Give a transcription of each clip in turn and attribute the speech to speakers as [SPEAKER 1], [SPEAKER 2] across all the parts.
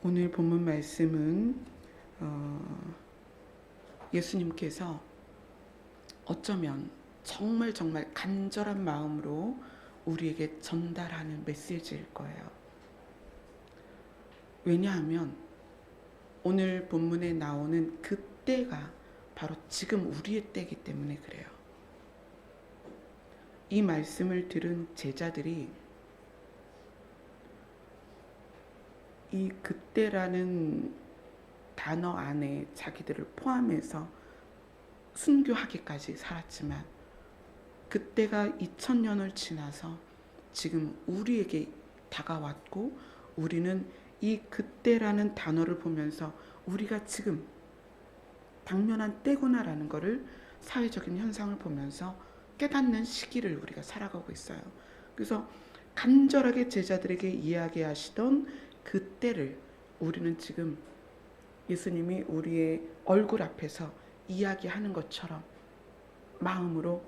[SPEAKER 1] 오늘 본문 말씀은 예수님께서 어쩌면 정말 간절한 마음으로 우리에게 전달하는 메시지일 거예요. 왜냐하면 오늘 본문에 나오는 그 때가 바로 지금 우리의 때이기 때문에 그래요. 이 말씀을 들은 제자들이 이 그때라는 단어 안에 자기들을 포함해서 순교하기까지 살았지만 그때가 2000년을 지나서 지금 우리에게 다가왔고 우리는 이 그때라는 단어를 보면서 우리가 지금 당면한 때구나라는 것을 사회적인 현상을 보면서 깨닫는 시기를 우리가 살아가고 있어요. 그래서 간절하게 제자들에게 이야기하시던 그 때를 우리는 지금 예수님이 우리의 얼굴 앞에서 이야기하는 것처럼 마음으로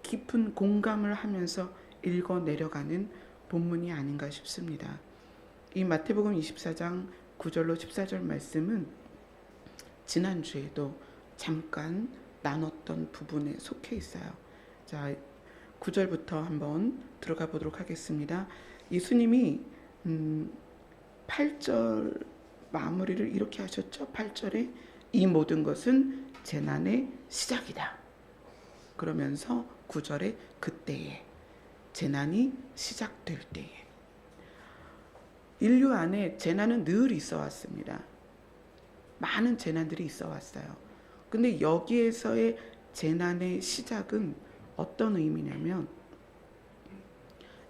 [SPEAKER 1] 깊은 공감을 하면서 읽어 내려가는 본문이 아닌가 싶습니다. 이 마태복음 24장 9절로 14절 말씀은 지난주에도 잠깐 나눴던 부분에 속해 있어요. 자, 9절부터 한번 들어가 보도록 하겠습니다. 예수님이 8절 마무리를 이렇게 하셨죠. 8절에 이 모든 것은 재난의 시작이다. 그러면서 9절에 그때에 재난이 시작될 때에 인류 안에 재난은 늘 있어 왔습니다. 많은 재난들이 있어 왔어요. 근데 여기에서의 재난의 시작은 어떤 의미냐면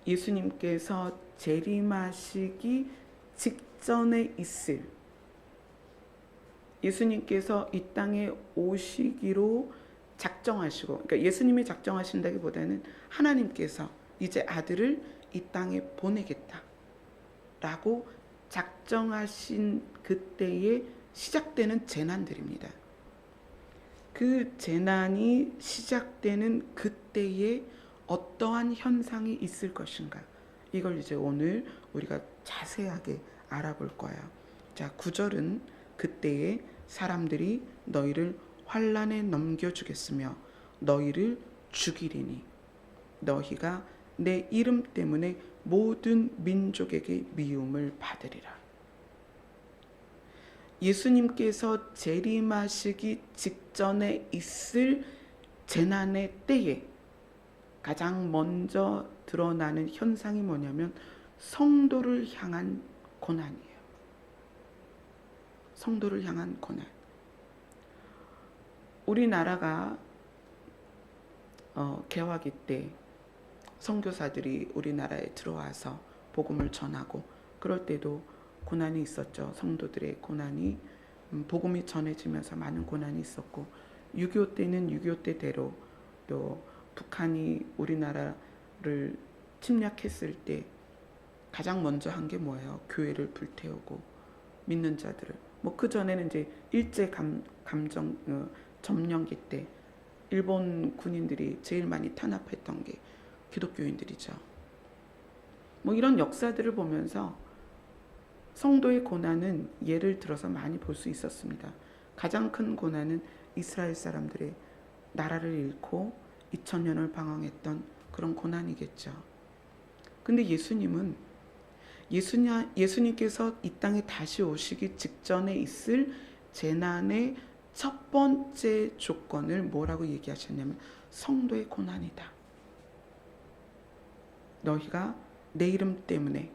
[SPEAKER 1] 예수님께서 재림하시기 직전에 있을 예수님께서 이 땅에 오시기로 작정하시고, 그러니까 예수님이 작정하신다기보다는 하나님께서 이제 아들을 이 땅에 보내겠다라고 작정하신 그때에 시작되는 재난들입니다. 그 재난이 시작되는 그때에 어떠한 현상이 있을 것인가, 이걸 이제 오늘 우리가 자세하게 알아볼 거예요. 자, 9절은 그때에 사람들이 너희를 환난에 넘겨주겠으며 너희를 죽이리니 너희가 내 이름 때문에 모든 민족에게 미움을 받으리라. 예수님께서 재림하시기 직전에 있을 재난의 때에 가장 먼저 드러나는 현상이 뭐냐면 성도를 향한 고난이에요. 성도를 향한 고난. 우리나라가 개화기 때 선교사들이 우리나라에 들어와서 복음을 전하고 그럴 때도 고난이 있었죠. 성도들의 고난이 복음이 전해지면서 많은 고난이 있었고 6.25 때는 6.25 때대로 또 북한이 우리나라를 침략했을 때 가장 먼저 한 게 뭐예요? 교회를 불태우고 믿는 자들을 그 전에는 이제 일제 점령기 때 일본 군인들이 제일 많이 탄압했던 게 기독교인들이죠. 이런 역사들을 보면서 성도의 고난은 예를 들어서 많이 볼 수 있었습니다. 가장 큰 고난은 이스라엘 사람들의 나라를 잃고 2000년을 방황했던 그런 고난이겠죠. 근데 예수님께서 이 땅에 다시 오시기 직전에 있을 재난의 첫 번째 조건을 뭐라고 얘기하셨냐면 성도의 고난이다. 너희가 내 이름 때문에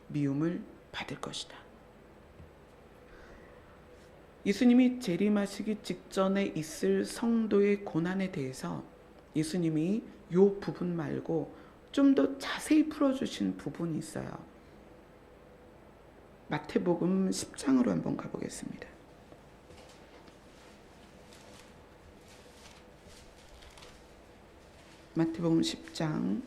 [SPEAKER 1] 미움을 받을 것이다. 예수님이 재림하시기 직전에 있을 성도의 고난에 대해서 예수님이 이 부분 말고 좀 더 자세히 풀어주신 부분이 있어요. 마태복음 10장으로 한번 가보겠습니다. 마태복음 10장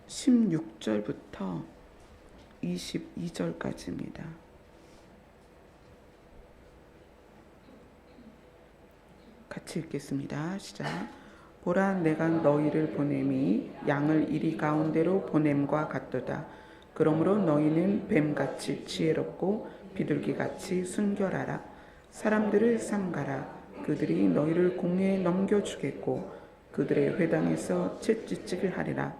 [SPEAKER 1] 16절부터 22절까지입니다. 같이 같이 읽겠습니다. 시작. 보라, 내가 너희를 보냄이 양을 이리 가운데로 보냄과 같도다. 그러므로 너희는 뱀같이 지혜롭고 비둘기같이 순결하라. 사람들을 삼가라. 그들이 너희를 공회에 넘겨주겠고 그들의 회당에서 채찍질을 하리라.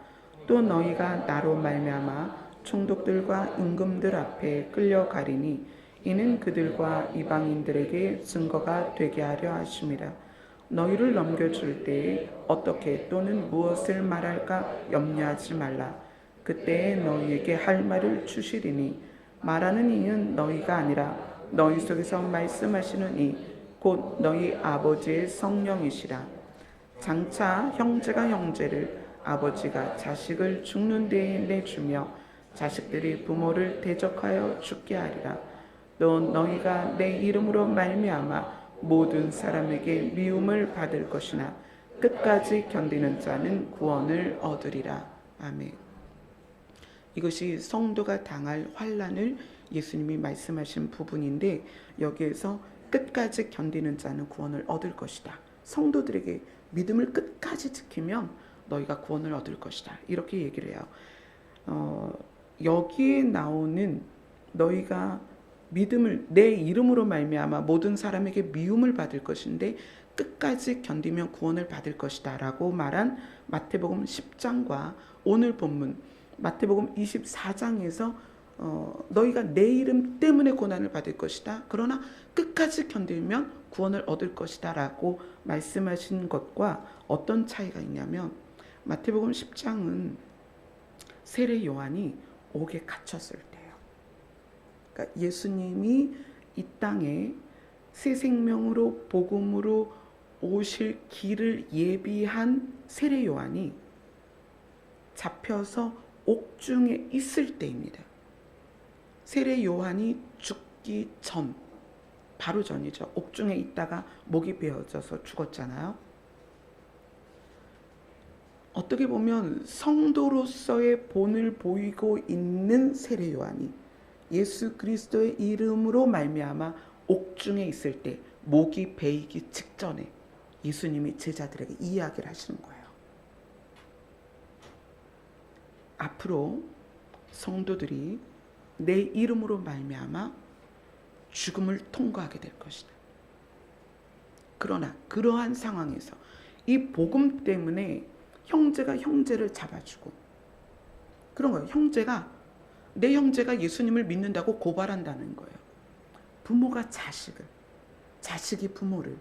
[SPEAKER 1] 또 너희가 나로 말미암아 총독들과 임금들 앞에 끌려가리니 이는 그들과 이방인들에게 증거가 되게 하려 하심이라. 너희를 넘겨줄 때에 어떻게 또는 무엇을 말할까 염려하지 말라. 그때에 너희에게 할 말을 주시리니 말하는 이는 너희가 아니라 너희 속에서 말씀하시는 이 곧 너희 아버지의 성령이시라. 장차 형제가 형제를 아버지가 자식을 죽는 데에 내주며 자식들이 부모를 대적하여 죽게 하리라. 또 너희가 내 이름으로 말미암아 모든 사람에게 미움을 받을 것이나 끝까지 견디는 자는 구원을 얻으리라. 아멘. 이것이 성도가 당할 환난을 예수님이 말씀하신 부분인데 여기에서 끝까지 견디는 자는 구원을 얻을 것이다. 성도들에게 믿음을 끝까지 지키면 너희가 구원을 얻을 것이다. 이렇게 얘기를 해요. 여기에 나오는 너희가 믿음을 내 이름으로 말미암아 모든 사람에게 미움을 받을 것인데 끝까지 견디면 구원을 받을 것이다 라고 말한 마태복음 10장과 오늘 본문 마태복음 24장에서 너희가 내 이름 때문에 고난을 받을 것이다. 그러나 끝까지 견디면 구원을 얻을 것이다 라고 말씀하신 것과 어떤 차이가 있냐면 마태복음 10장은 세례 요한이 옥에 갇혔을 때예요. 그러니까 예수님이 이 땅에 새 생명으로 복음으로 오실 길을 예비한 세례 요한이 잡혀서 옥중에 있을 때입니다. 세례 요한이 죽기 전, 바로 전이죠. 옥중에 있다가 목이 베어져서 죽었잖아요. 어떻게 보면 성도로서의 본을 보이고 있는 세례 요한이 예수 그리스도의 이름으로 말미암아 옥중에 있을 때 목이 베이기 직전에 예수님이 제자들에게 이야기를 하시는 거예요. 앞으로 성도들이 내 이름으로 말미암아 죽음을 통과하게 될 것이다. 그러나 그러한 상황에서 이 복음 때문에 형제가 형제를 잡아주고 그런 거예요. 내 형제가 예수님을 믿는다고 고발한다는 거예요. 부모가 자식을, 자식이 부모를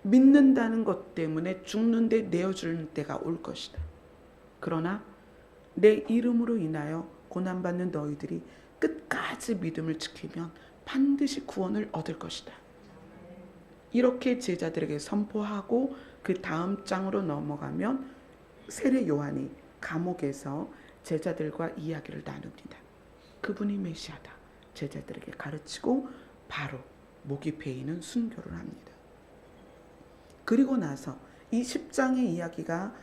[SPEAKER 1] 믿는다는 것 때문에 죽는데 내어주는 때가 올 것이다. 그러나 내 이름으로 인하여 고난받는 너희들이 끝까지 믿음을 지키면 반드시 구원을 얻을 것이다. 이렇게 제자들에게 선포하고 그 다음 장으로 넘어가면 세례 요한이 감옥에서 제자들과 이야기를 나눕니다. 그분이 메시아다. 제자들에게 가르치고 바로 목이 베이는 순교를 합니다. 그리고 나서 이 10장의 이야기가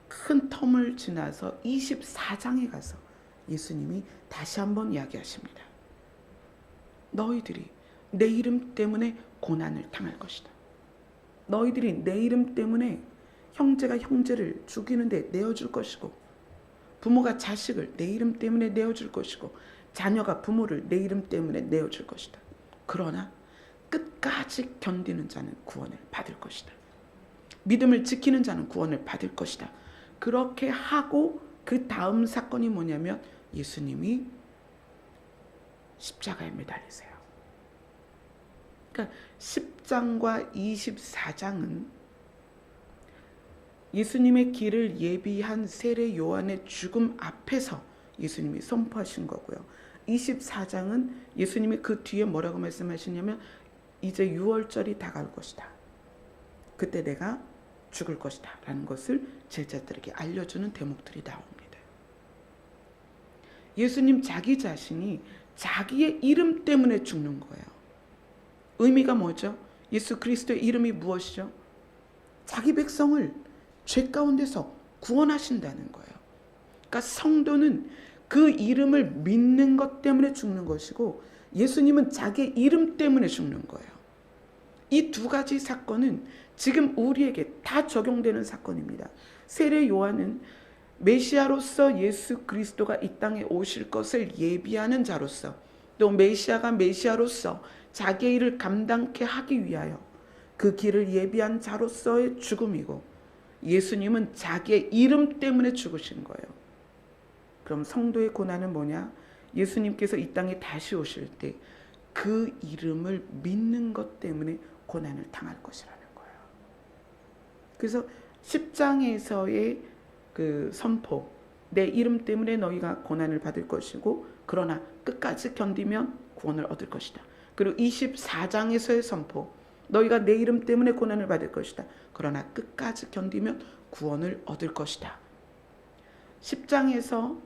[SPEAKER 1] 큰 텀을 지나서 24장에 가서 예수님이 다시 한번 이야기하십니다. 너희들이 내 이름 때문에 고난을 당할 것이다. 너희들이 내 이름 때문에 형제가 형제를 죽이는데 내어줄 것이고 부모가 자식을 내 이름 때문에 내어줄 것이고 자녀가 부모를 내 이름 때문에 내어줄 것이다. 그러나 끝까지 견디는 자는 구원을 받을 것이다. 믿음을 지키는 자는 구원을 받을 것이다. 그렇게 하고 그 다음 사건이 뭐냐면 예수님이 십자가에 매달리세요. 그러니까 10장과 24장은 예수님의 길을 예비한 세례 요한의 죽음 앞에서 예수님이 선포하신 거고요. 24장은 예수님이 그 뒤에 뭐라고 말씀하시냐면 이제 6월절이 다가올 것이다. 그때 내가 죽을 것이다 라는 것을 제자들에게 알려주는 대목들이 나옵니다. 예수님 자기 자신이 자기의 이름 때문에 죽는 거예요. 의미가 뭐죠? 예수 그리스도의 이름이 무엇이죠? 자기 백성을 죄 가운데서 구원하신다는 거예요. 그러니까 성도는 그 이름을 믿는 것 때문에 죽는 것이고 예수님은 자기 이름 때문에 죽는 거예요. 이 두 가지 사건은 지금 우리에게 다 적용되는 사건입니다. 세례 요한은 메시아로서 예수 그리스도가 이 땅에 오실 것을 예비하는 자로서, 또 메시아가 메시아로서 자기의 일을 감당케 하기 위하여 그 길을 예비한 자로서의 죽음이고, 예수님은 자기의 이름 때문에 죽으신 거예요. 그럼 성도의 고난은 뭐냐? 예수님께서 이 땅에 다시 오실 때 그 이름을 믿는 것 때문에 고난을 당할 것이라는 거예요. 그래서 10장에서의 그 선포, 내 이름 때문에 너희가 고난을 받을 것이고 그러나 끝까지 견디면 구원을 얻을 것이다. 그리고 24장에서의 선포, 너희가 내 이름 때문에 고난을 받을 것이다. 그러나 끝까지 견디면 구원을 얻을 것이다. 10장에서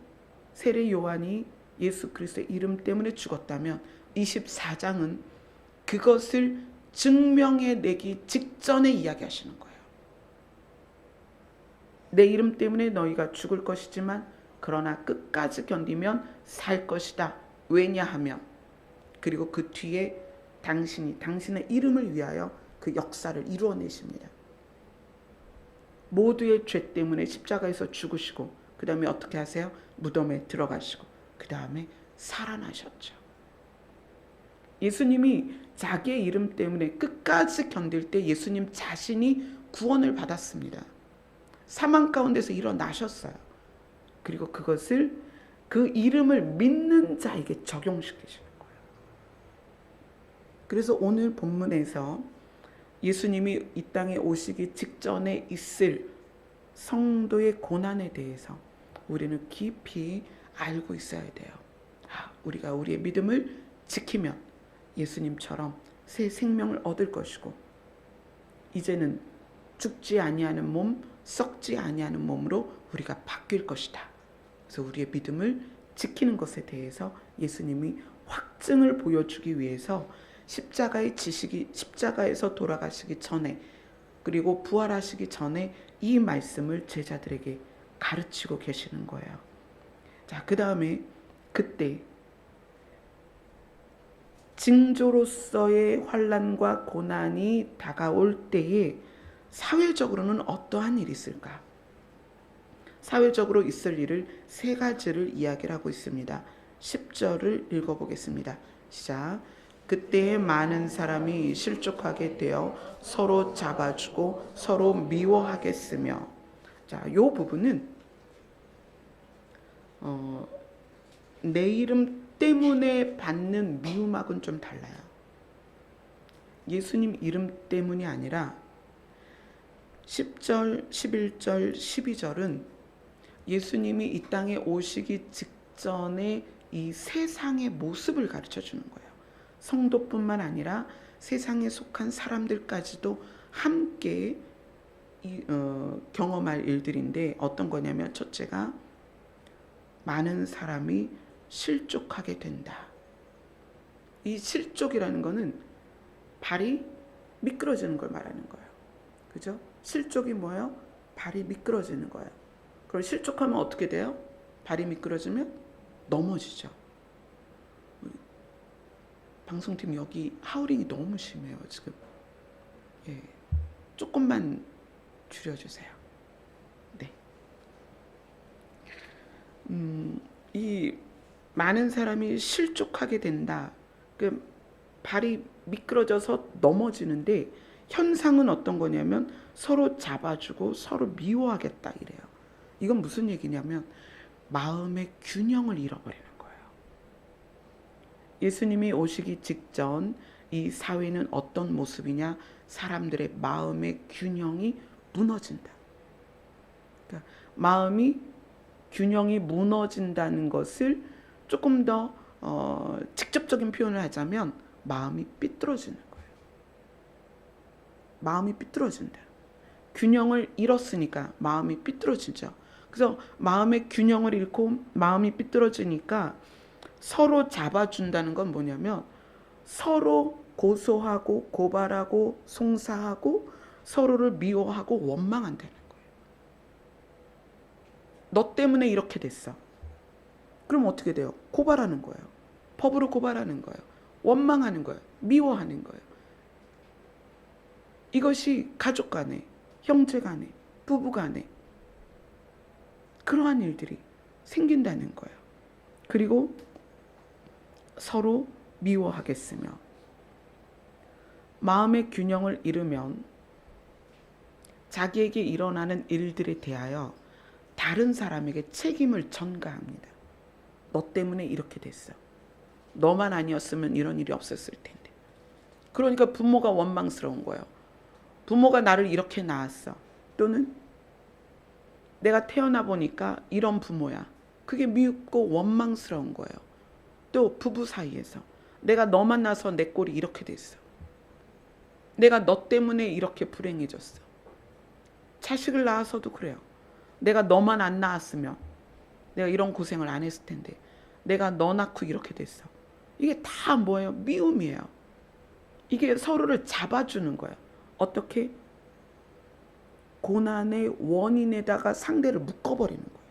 [SPEAKER 1] 세례 요한이 예수 그리스도의 이름 때문에 죽었다면 24장은 그것을 증명해내기 직전에 이야기하시는 거예요. 내 이름 때문에 너희가 죽을 것이지만 그러나 끝까지 견디면 살 것이다. 왜냐하면, 그리고 그 뒤에 당신이 당신의 이름을 위하여 그 역사를 이루어내십니다. 모두의 죄 때문에 십자가에서 죽으시고 그 다음에 어떻게 하세요? 무덤에 들어가시고 그 다음에 살아나셨죠. 예수님이 자기의 이름 때문에 끝까지 견딜 때 예수님 자신이 구원을 받았습니다. 사망 가운데서 일어나셨어요. 그리고 그것을 그 이름을 믿는 자에게 적용시키시는 거예요. 그래서 오늘 본문에서 예수님이 이 땅에 오시기 직전에 있을 성도의 고난에 대해서 우리는 깊이 알고 있어야 돼요. 우리가 우리의 믿음을 지키면 예수님처럼 새 생명을 얻을 것이고, 이제는 죽지 아니하는 몸, 썩지 아니하는 몸으로 우리가 바뀔 것이다. 그래서 우리의 믿음을 지키는 것에 대해서 예수님이 확증을 보여주기 위해서 십자가에서 돌아가시기 전에, 그리고 부활하시기 전에 이 말씀을 제자들에게 가르치고 계시는 거예요. 자, 그 다음에 그때 징조로서의 환난과 고난이 다가올 때에 사회적으로는 어떠한 일이 있을까? 사회적으로 있을 일을 세 가지를 이야기를 하고 있습니다. 10절을 읽어보겠습니다. 시작. 그때에 많은 사람이 실족하게 되어 서로 잡아주고 서로 미워하겠으며. 자, 이 부분은 내 이름 때문에 받는 미움하고는 좀 달라요. 예수님 이름 때문이 아니라 10절, 11절, 12절은 예수님이 이 땅에 오시기 직전에 이 세상의 모습을 가르쳐 주는 거예요. 성도뿐만 아니라 세상에 속한 사람들까지도 함께 경험할 일들인데, 어떤 거냐면 첫째가 많은 사람이 실족하게 된다. 이 실족이라는 거는 발이 미끄러지는 걸 말하는 거예요. 그죠? 실족이 뭐예요? 발이 미끄러지는 거예요. 그걸 실족하면 어떻게 돼요? 발이 미끄러지면 넘어지죠. 방송팀 여기 하우링이 너무 심해요, 지금. 예, 조금만 줄여주세요. 네. 이 많은 사람이 실족하게 된다. 그 발이 미끄러져서 넘어지는데 현상은 어떤 거냐면 서로 잡아주고 서로 미워하겠다 이래요. 이건 무슨 얘기냐면 마음의 균형을 잃어버리는 거예요. 예수님이 오시기 직전 이 사회는 어떤 모습이냐? 사람들의 마음의 균형이 무너진다. 그러니까 마음이 균형이 무너진다는 것을 조금 더 직접적인 표현을 하자면 마음이 삐뚤어지는 거예요. 마음이 삐뚤어진다. 균형을 잃었으니까 마음이 삐뚤어지죠. 그래서 마음의 균형을 잃고 마음이 삐뚤어지니까 서로 잡아준다는 건 뭐냐면 서로 고소하고 고발하고 송사하고 서로를 미워하고 원망한다는 거예요. 너 때문에 이렇게 됐어. 그럼 어떻게 돼요? 고발하는 거예요. 법으로 고발하는 거예요. 원망하는 거예요. 미워하는 거예요. 이것이 가족 간에, 형제 간에, 부부 간에 그러한 일들이 생긴다는 거예요. 그리고 서로 미워하겠으며, 마음의 균형을 잃으면 자기에게 일어나는 일들에 대하여 다른 사람에게 책임을 전가합니다. 너 때문에 이렇게 됐어. 너만 아니었으면 이런 일이 없었을 텐데. 그러니까 부모가 원망스러운 거예요. 부모가 나를 이렇게 낳았어. 또는 내가 태어나 보니까 이런 부모야. 그게 미흡고 원망스러운 거예요. 또 부부 사이에서 내가 너 만나서 내 꼴이 이렇게 됐어. 내가 너 때문에 이렇게 불행해졌어. 자식을 낳아서도 그래요. 내가 너만 안 낳았으면 내가 이런 고생을 안 했을 텐데. 내가 너 낳고 이렇게 됐어. 이게 다 뭐예요? 미움이에요. 이게 서로를 잡아주는 거예요. 어떻게? 고난의 원인에다가 상대를 묶어버리는 거예요.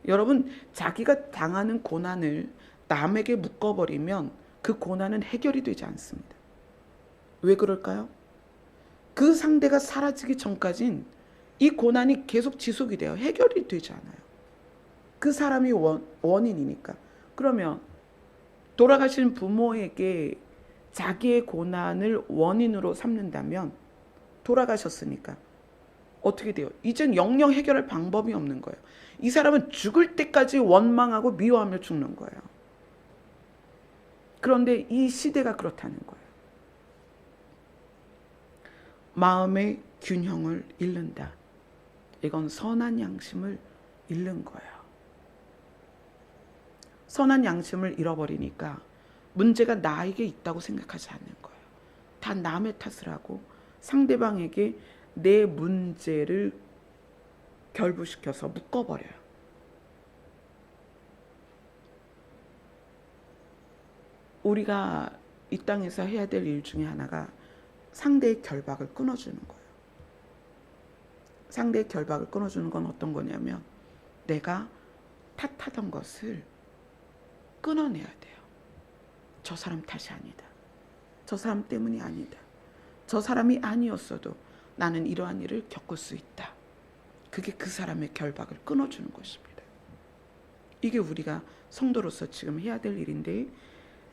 [SPEAKER 1] 여러분, 자기가 당하는 고난을 남에게 묶어버리면 그 고난은 해결이 되지 않습니다. 왜 그럴까요? 그 상대가 사라지기 전까진 이 고난이 계속 지속이 돼요. 해결이 되지 않아요. 그 사람이 원인이니까. 그러면 돌아가신 부모에게 자기의 고난을 원인으로 삼는다면 돌아가셨으니까 어떻게 돼요? 이젠 영영 해결할 방법이 없는 거예요. 이 사람은 죽을 때까지 원망하고 미워하며 죽는 거예요. 그런데 이 시대가 그렇다는 거예요. 마음의 균형을 잃는다. 이건 선한 양심을 잃는 거예요. 선한 양심을 잃어버리니까 문제가 나에게 있다고 생각하지 않는 거예요. 다 남의 탓을 하고 상대방에게 내 문제를 결부시켜서 묶어버려요. 우리가 이 땅에서 해야 될 일 중에 하나가 상대의 결박을 끊어주는 거예요. 상대의 결박을 끊어주는 건 어떤 거냐면 내가 탓하던 것을 끊어내야 돼요. 저 사람 탓이 아니다. 저 사람 때문이 아니다. 저 사람이 아니었어도 나는 이러한 일을 겪을 수 있다. 그게 그 사람의 결박을 끊어주는 것입니다. 이게 우리가 성도로서 지금 해야 될 일인데,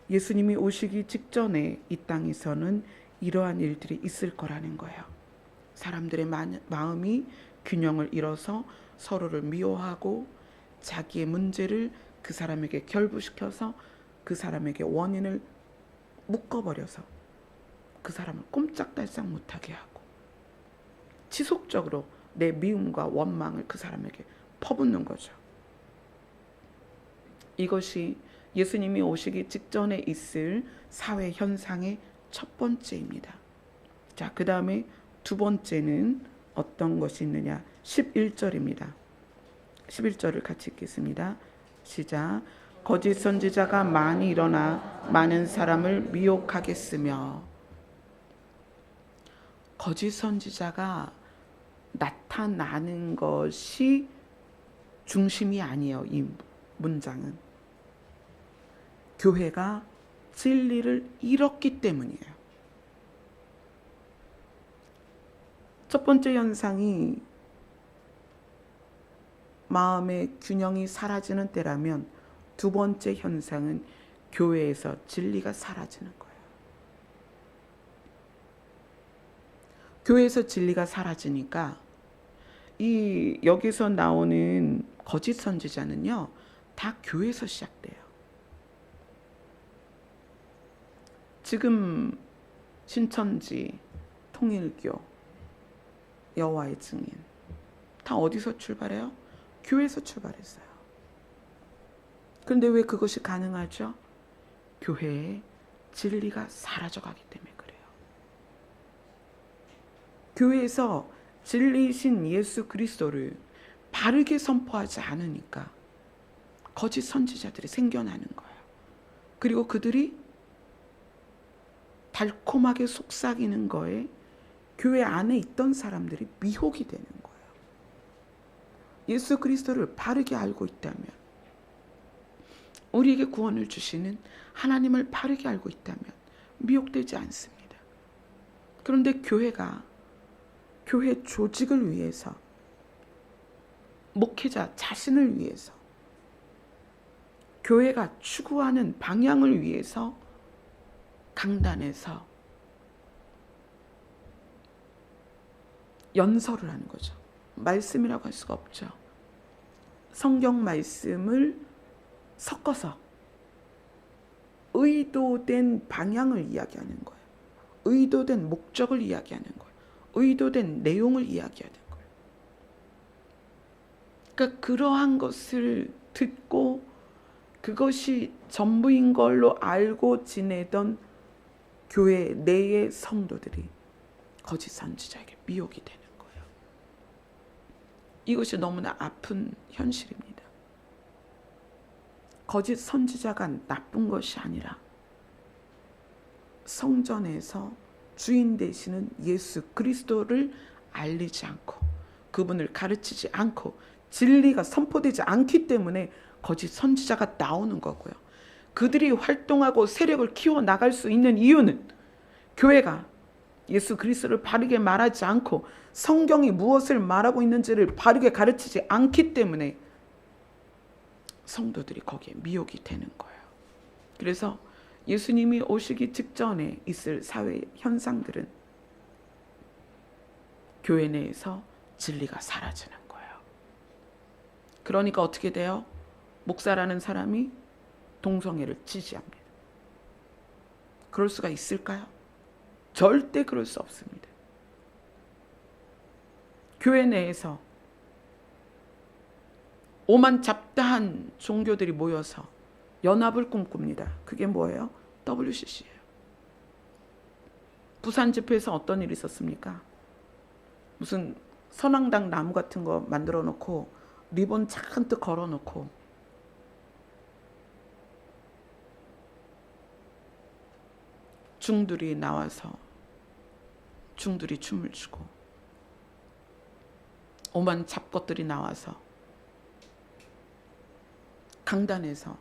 [SPEAKER 1] 예수님이 오시기 직전에 이 땅에서는 이러한 일들이 있을 거라는 거예요. 사람들의 마음이 균형을 잃어서 서로를 미워하고 자기의 문제를 그 사람에게 결부시켜서 그 사람에게 원인을 묶어버려서 그 사람을 꼼짝달싹 못하게 하고 지속적으로 내 미움과 원망을 그 사람에게 퍼붓는 거죠. 이것이 예수님이 오시기 직전에 있을 사회 현상의 첫 번째입니다. 자, 그 다음에 두 번째는 어떤 것이 있느냐? 11절입니다. 11절을 같이 읽겠습니다. 시작. 거짓 선지자가 많이 일어나 많은 사람을 미혹하겠으며. 거짓 선지자가 나타나는 것이 중심이 아니에요. 이 문장은. 교회가 진리를 잃었기 때문이에요. 첫 번째 현상이 마음의 균형이 사라지는 때라면 두 번째 현상은 교회에서 진리가 사라지는 거예요. 교회에서 진리가 사라지니까 이 여기서 나오는 거짓 선지자는요, 다 교회에서 시작돼요. 지금 신천지, 통일교, 여호와의 증인 다 어디서 출발해요? 교회에서 출발했어요. 그런데 왜 그것이 가능하죠? 교회에 진리가 사라져가기 때문에 그래요. 교회에서 진리이신 예수 그리스도를 바르게 선포하지 않으니까 거짓 선지자들이 생겨나는 거예요. 그리고 그들이 달콤하게 속삭이는 거에 교회 안에 있던 사람들이 미혹이 되는 거예요. 예수 그리스도를 바르게 알고 있다면, 우리에게 구원을 주시는 하나님을 바르게 알고 있다면 미혹되지 않습니다. 그런데 교회가 교회 조직을 위해서, 목회자 자신을 위해서, 교회가 추구하는 방향을 위해서 강단에서 연설을 하는 거죠. 말씀이라고 할 수가 없죠. 성경 말씀을 섞어서 의도된 방향을 이야기하는 거예요. 의도된 목적을 이야기하는 거예요. 의도된 내용을 이야기하는 거예요. 그러니까 그러한 것을 듣고 그것이 전부인 걸로 알고 지내던 교회 내의 성도들이 거짓 선지자에게 미혹이 되는 거예요. 이것이 너무나 아픈 현실입니다. 거짓 선지자가 나쁜 것이 아니라 성전에서 주인 되시는 예수 그리스도를 알리지 않고 그분을 가르치지 않고 진리가 선포되지 않기 때문에 거짓 선지자가 나오는 거고요. 그들이 활동하고 세력을 키워나갈 수 있는 이유는 교회가 예수 그리스도를 바르게 말하지 않고 성경이 무엇을 말하고 있는지를 바르게 가르치지 않기 때문에 성도들이 거기에 미혹이 되는 거예요. 그래서 예수님이 오시기 직전에 있을 사회 현상들은 교회 내에서 진리가 사라지는 거예요. 그러니까 어떻게 돼요? 목사라는 사람이 동성애를 지지합니다. 그럴 수가 있을까요? 절대 그럴 수 없습니다. 교회 내에서 오만 잡다한 종교들이 모여서 연합을 꿈꿉니다. 그게 뭐예요? WCC예요. 부산 집회에서 어떤 일이 있었습니까? 무슨 선앙당 나무 같은 거 만들어 놓고 리본 잔뜩 걸어 놓고 중들이 나와서 중들이 춤을 추고 오만 잡것들이 나와서 강단에서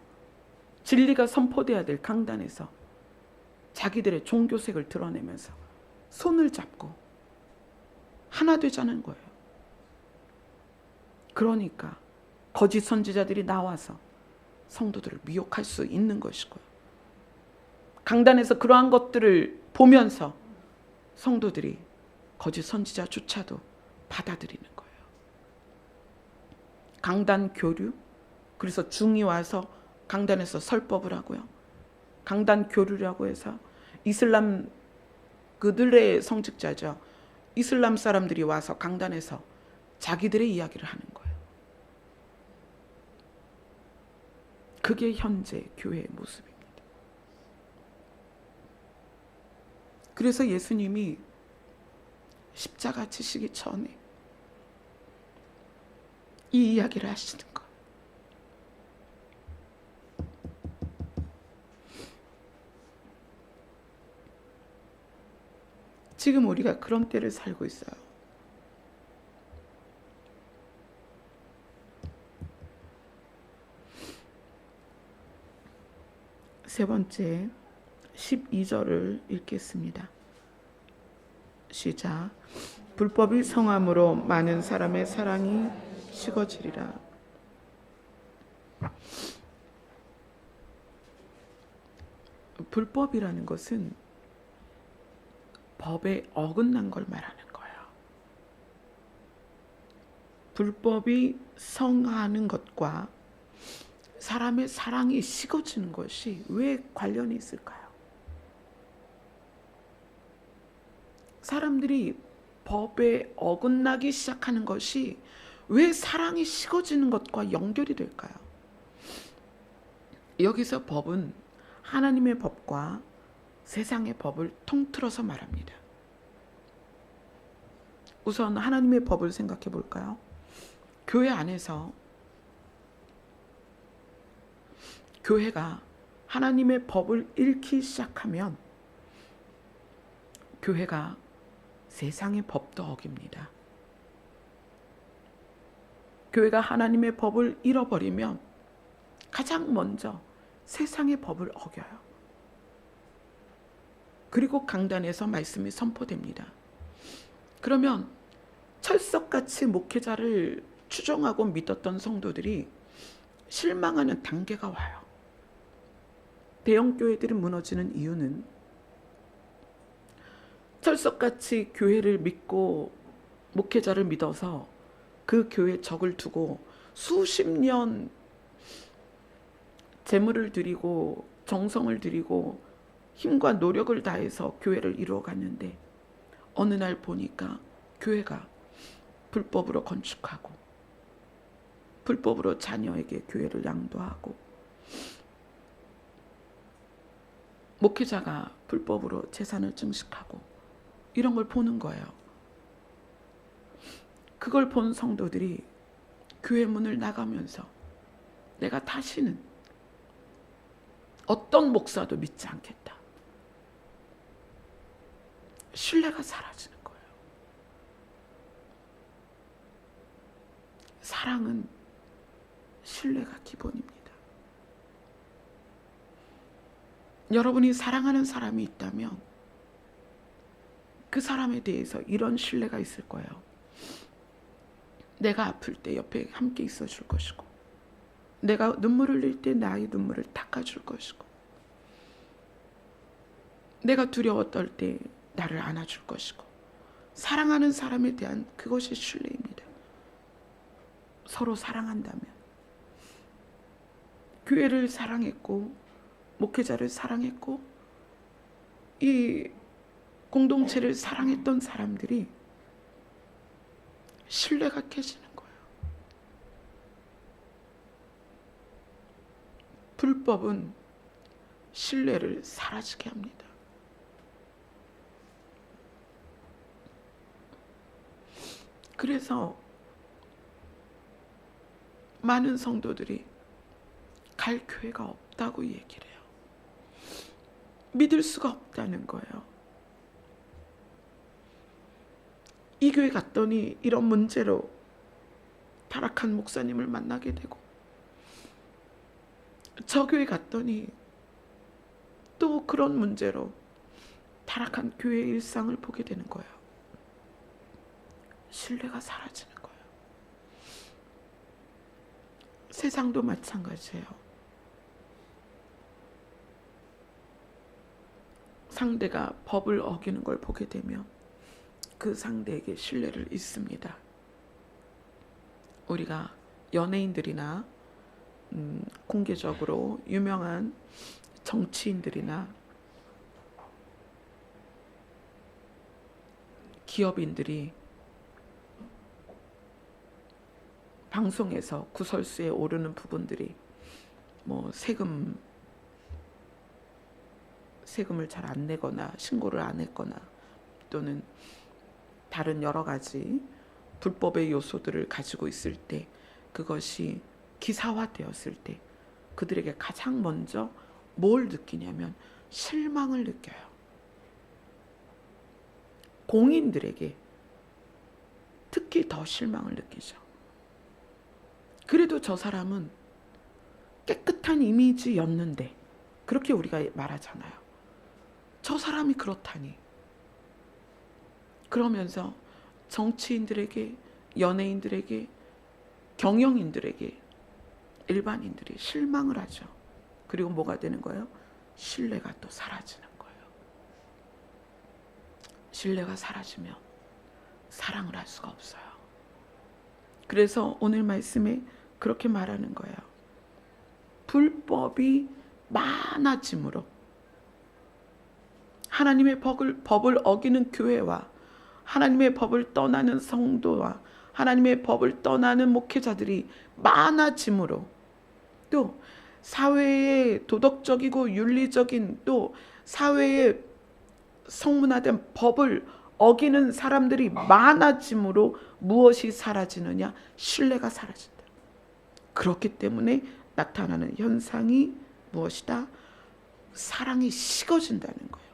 [SPEAKER 1] 진리가 선포돼야 될 강단에서 자기들의 종교색을 드러내면서 손을 잡고 하나 되자는 거예요. 그러니까 거짓 선지자들이 나와서 성도들을 미혹할 수 있는 것이고요. 강단에서 그러한 것들을 보면서 성도들이 거짓 선지자조차도 받아들이는 거예요. 강단 교류, 그래서 중이 와서 강단에서 설법을 하고요. 강단 교류라고 해서 이슬람 그들의 성직자죠. 이슬람 사람들이 와서 강단에서 자기들의 이야기를 하는 거예요. 그게 현재 교회의 모습입니다. 그래서 예수님이 십자가 지시기 전에 이 이야기를 하시는 거예요. 지금 우리가 그런 때를 살고 있어요. 세 번째 12절을 읽겠습니다. 시작. 불법이 성함으로 많은 사람의 사랑이 식어지리라. 불법이라는 것은 법에 어긋난 걸 말하는 거예요. 불법이 성하는 것과 사람의 사랑이 식어지는 것이 왜 관련이 있을까요? 사람들이 법에 어긋나기 시작하는 것이 왜 사랑이 식어지는 것과 연결이 될까요? 여기서 법은 하나님의 법과 세상의 법을 통틀어서 말합니다. 우선 하나님의 법을 생각해 볼까요? 교회 안에서 교회가 하나님의 법을 잃기 시작하면 교회가 세상의 법도 어깁니다. 교회가 하나님의 법을 잃어버리면 가장 먼저 세상의 법을 어겨요. 그리고 강단에서 말씀이 선포됩니다. 그러면 철석같이 목회자를 추종하고 믿었던 성도들이 실망하는 단계가 와요. 대형 교회들이 무너지는 이유는 철석같이 교회를 믿고 목회자를 믿어서 그 교회에 적을 두고 수십 년 재물을 드리고 정성을 드리고 힘과 노력을 다해서 교회를 이루어갔는데 어느 날 보니까 교회가 불법으로 건축하고 불법으로 자녀에게 교회를 양도하고 목회자가 불법으로 재산을 증식하고 이런 걸 보는 거예요. 그걸 본 성도들이 교회 문을 나가면서 내가 다시는 어떤 목사도 믿지 않겠다. 신뢰가 사라지는 거예요. 사랑은 신뢰가 기본입니다. 여러분이 사랑하는 사람이 있다면 그 사람에 대해서 이런 신뢰가 있을 거예요. 내가 아플 때 옆에 함께 있어줄 것이고, 내가 눈물을 흘릴 때 나의 눈물을 닦아줄 것이고, 내가 두려워 떨 때 나를 안아줄 것이고, 사랑하는 사람에 대한 그것이 신뢰입니다. 서로 사랑한다면, 교회를 사랑했고 목회자를 사랑했고 이 공동체를 사랑했던 사람들이 신뢰가 깨지는 거예요. 불법은 신뢰를 사라지게 합니다. 그래서 많은 성도들이 갈 교회가 없다고 얘기를 해요. 믿을 수가 없다는 거예요. 이 교회 갔더니 이런 문제로 타락한 목사님을 만나게 되고, 저 교회 갔더니 또 그런 문제로 타락한 교회의 일상을 보게 되는 거예요. 신뢰가 사라지는 거예요. 세상도 마찬가지예요. 상대가 법을 어기는 걸 보게 되면 그 상대에게 신뢰를 잃습니다. 우리가 연예인들이나 공개적으로 유명한 정치인들이나 기업인들이 방송에서 구설수에 오르는 부분들이 뭐 세금을 잘 안 내거나 신고를 안 했거나 또는 다른 여러 가지 불법의 요소들을 가지고 있을 때, 그것이 기사화되었을 때 그들에게 가장 먼저 뭘 느끼냐면 실망을 느껴요. 공인들에게 특히 더 실망을 느끼죠. 그래도 저 사람은 깨끗한 이미지였는데, 그렇게 우리가 말하잖아요. 저 사람이 그렇다니. 그러면서 정치인들에게, 연예인들에게, 경영인들에게, 일반인들이 실망을 하죠. 그리고 뭐가 되는 거예요? 신뢰가 또 사라지는 거예요. 신뢰가 사라지면 사랑을 할 수가 없어요. 그래서 오늘 말씀에 그렇게 말하는 거예요. 불법이 많아짐으로 하나님의 법을 어기는 교회와 하나님의 법을 떠나는 성도와 하나님의 법을 떠나는 목회자들이 많아짐으로, 또 사회의 도덕적이고 윤리적인, 또 사회의 성문화된 법을 어기는 사람들이 많아짐으로 무엇이 사라지느냐? 신뢰가 사라진다. 그렇기 때문에 나타나는 현상이 무엇이다? 사랑이 식어진다는 거예요.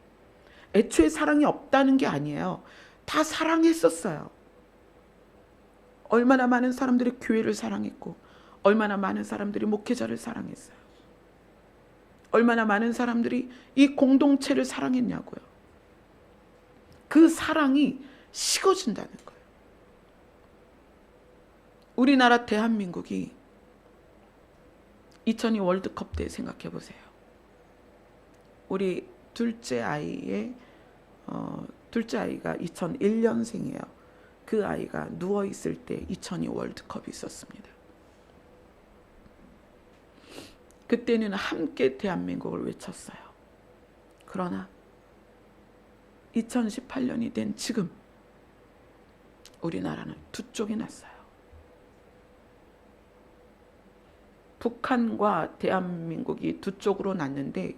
[SPEAKER 1] 애초에 사랑이 없다는 게 아니에요. 다 사랑했었어요. 얼마나 많은 사람들이 교회를 사랑했고, 얼마나 많은 사람들이 목회자를 사랑했어요. 얼마나 많은 사람들이 이 공동체를 사랑했냐고요. 그 사랑이 식어진다는 거예요. 우리나라 대한민국이 2002 월드컵 때 생각해 보세요. 우리 둘째 아이가 2001년생이에요. 그 아이가 누워있을 때 2002 월드컵이 있었습니다. 그때는 함께 대한민국을 외쳤어요. 그러나 2018년이 된 지금 우리나라는 두 쪽이 났어요. 북한과 대한민국이 두 쪽으로 났는데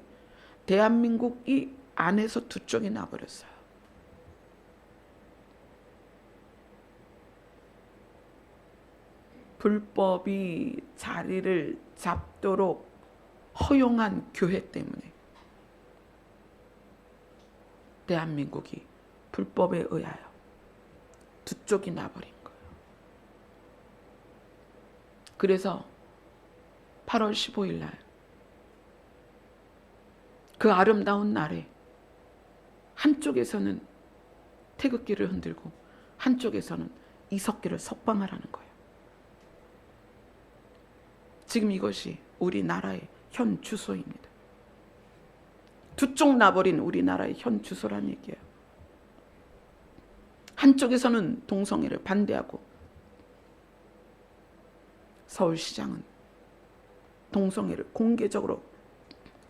[SPEAKER 1] 대한민국이 안에서 두 쪽이 나버렸어요. 불법이 자리를 잡도록 허용한 교회 때문에 대한민국이 불법에 의하여 두 쪽이 나버린 거예요. 그래서 8월 15일 날 그 아름다운 날에 한쪽에서는 태극기를 흔들고 한쪽에서는 이석기를 석방하라는 거예요. 지금 이것이 우리나라의 현 주소입니다. 두 쪽 나버린 우리나라의 현 주소란 얘기예요. 한쪽에서는 동성애를 반대하고 서울시장은 동성애를 공개적으로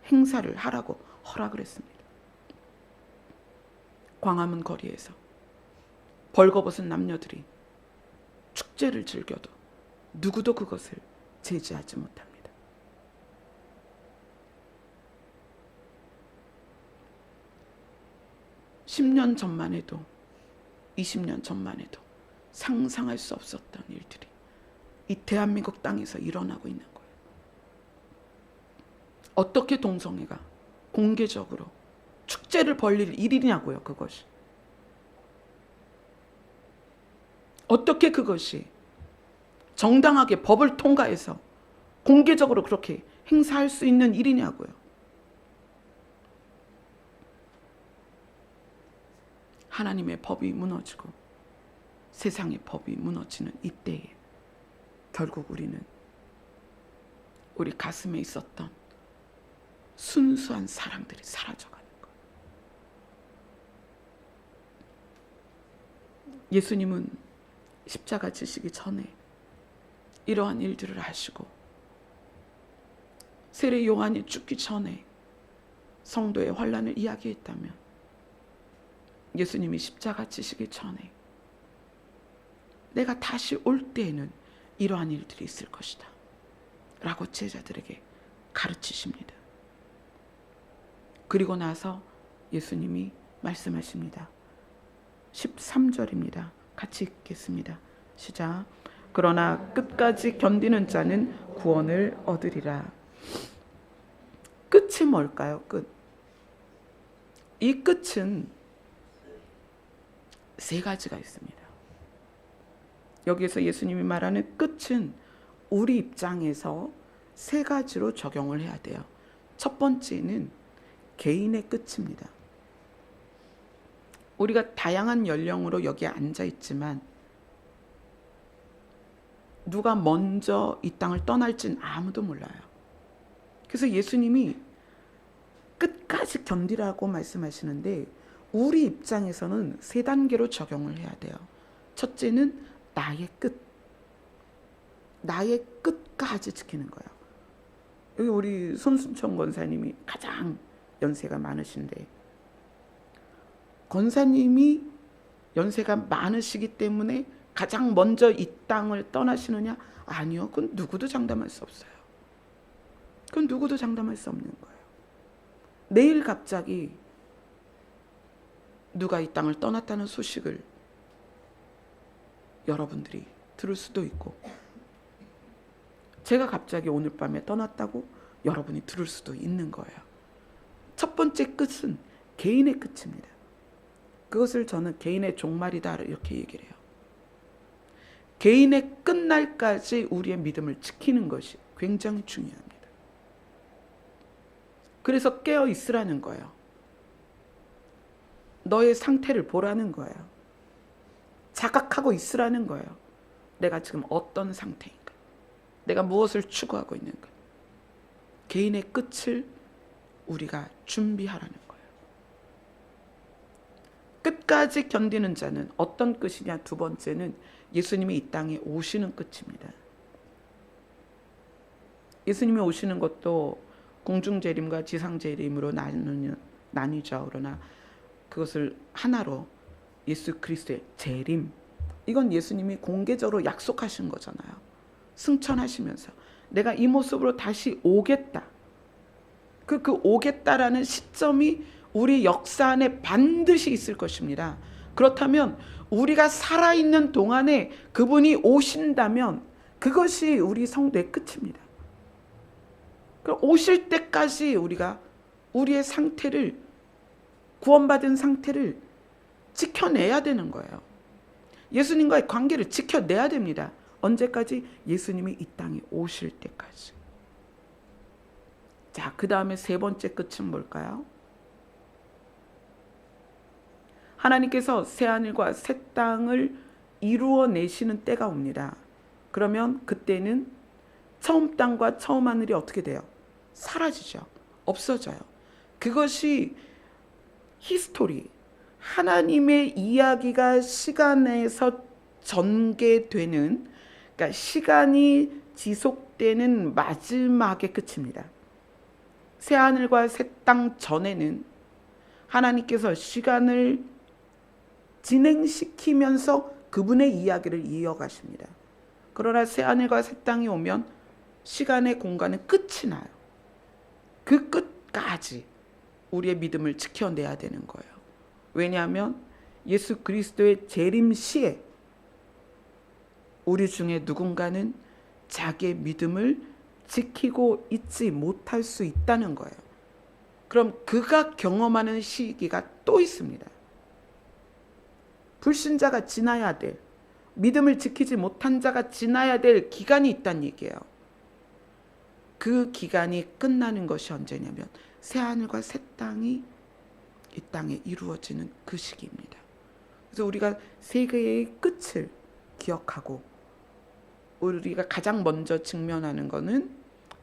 [SPEAKER 1] 행사를 하라고 허락을 했습니다. 광화문 거리에서 벌거벗은 남녀들이 축제를 즐겨도 누구도 그것을 제지하지 못합니다. (10년) 전만 해도 20년 전만 해도 상상할 수 없었던 일들이 이 대한민국 땅에서 일어나고 있는 거예요. 어떻게 동성애가 공개적으로 축제를 벌릴 일이냐고요, 그것이. 어떻게 그것이 정당하게 법을 통과해서 공개적으로 그렇게 행사할 수 있는 일이냐고요. 하나님의 법이 무너지고 세상의 법이 무너지는 이때에 결국 우리는 우리 가슴에 있었던 순수한 사랑들이 사라져가는 거예요. 예수님은 십자가 지시기 전에 이러한 일들을 하시고 세례 요한이 죽기 전에 성도의 환난을 이야기했다면 예수님이 십자가 지시기 전에 내가 다시 올 때에는 이러한 일들이 있을 것이다 라고 제자들에게 가르치십니다. 그리고 나서 예수님이 말씀하십니다. 13절입니다. 같이 읽겠습니다. 시작. 그러나 끝까지 견디는 자는 구원을 얻으리라. 끝이 뭘까요? 끝. 이 끝은 세 가지가 있습니다. 여기에서 예수님이 말하는 끝은 우리 입장에서 세 가지로 적용을 해야 돼요. 첫 번째는 개인의 끝입니다. 우리가 다양한 연령으로 여기에 앉아 있지만 누가 먼저 이 땅을 떠날지는 아무도 몰라요. 그래서 예수님이 끝까지 견디라고 말씀하시는데 우리 입장에서는 세 단계로 적용을 해야 돼요. 첫째는 나의 끝. 나의 끝까지 지키는 거예요. 여기 우리 손순천 권사님이 가장 연세가 많으신데 권사님이 연세가 많으시기 때문에 가장 먼저 이 땅을 떠나시느냐? 아니요. 그건 누구도 장담할 수 없어요. 그건 누구도 장담할 수 없는 거예요. 내일 갑자기 누가 이 땅을 떠났다는 소식을 여러분들이 들을 수도 있고 제가 갑자기 오늘 밤에 떠났다고 여러분이 들을 수도 있는 거예요. 첫 번째 끝은 개인의 끝입니다. 그것을 저는 개인의 종말이다 이렇게 얘기를 해요. 개인의 끝날까지 우리의 믿음을 지키는 것이 굉장히 중요합니다. 그래서 깨어 있으라는 거예요. 너의 상태를 보라는 거예요. 자각하고 있으라는 거예요. 내가 지금 어떤 상태인가? 내가 무엇을 추구하고 있는가? 개인의 끝을 우리가 준비하라는 거예요. 끝까지 견디는 자는 어떤 끝이냐? 두 번째는 예수님이 이 땅에 오시는 끝입니다. 예수님이 오시는 것도 공중재림과 지상재림으로 나뉘죠. 그러나 그것을 하나로 예수 그리스도의 재림, 이건 예수님이 공개적으로 약속하신 거잖아요. 승천하시면서 내가 이 모습으로 다시 오겠다. 그 오겠다라는 시점이 우리 역사 안에 반드시 있을 것입니다. 그렇다면 우리가 살아있는 동안에 그분이 오신다면 그것이 우리 성도의 끝입니다. 그럼 오실 때까지 우리가 우리의 상태를, 구원받은 상태를 지켜내야 되는 거예요. 예수님과의 관계를 지켜내야 됩니다. 언제까지? 예수님이 이 땅에 오실 때까지. 자, 그 다음에 세 번째 끝은 뭘까요? 하나님께서 새하늘과 새 땅을 이루어내시는 때가 옵니다. 그러면 그때는 처음 땅과 처음 하늘이 어떻게 돼요? 사라지죠. 없어져요. 그것이 히스토리, 하나님의 이야기가 시간에서 전개되는, 그러니까 시간이 지속되는 마지막의 끝입니다. 새하늘과 새 땅 전에는 하나님께서 시간을 진행시키면서 그분의 이야기를 이어가십니다. 그러나 새하늘과 새 땅이 오면 시간의 공간은 끝이 나요. 그 끝까지 우리의 믿음을 지켜내야 되는 거예요. 왜냐하면 예수 그리스도의 재림 시에 우리 중에 누군가는 자기의 믿음을 지키고 있지 못할 수 있다는 거예요. 그럼 그가 경험하는 시기가 또 있습니다. 불신자가 지나야 될, 믿음을 지키지 못한 자가 지나야 될 기간이 있다는 얘기예요. 그 기간이 끝나는 것이 언제냐면 새하늘과 새 땅이 이 땅에 이루어지는 그 시기입니다. 그래서 우리가 세계의 끝을 기억하고 우리가 가장 먼저 직면하는 것은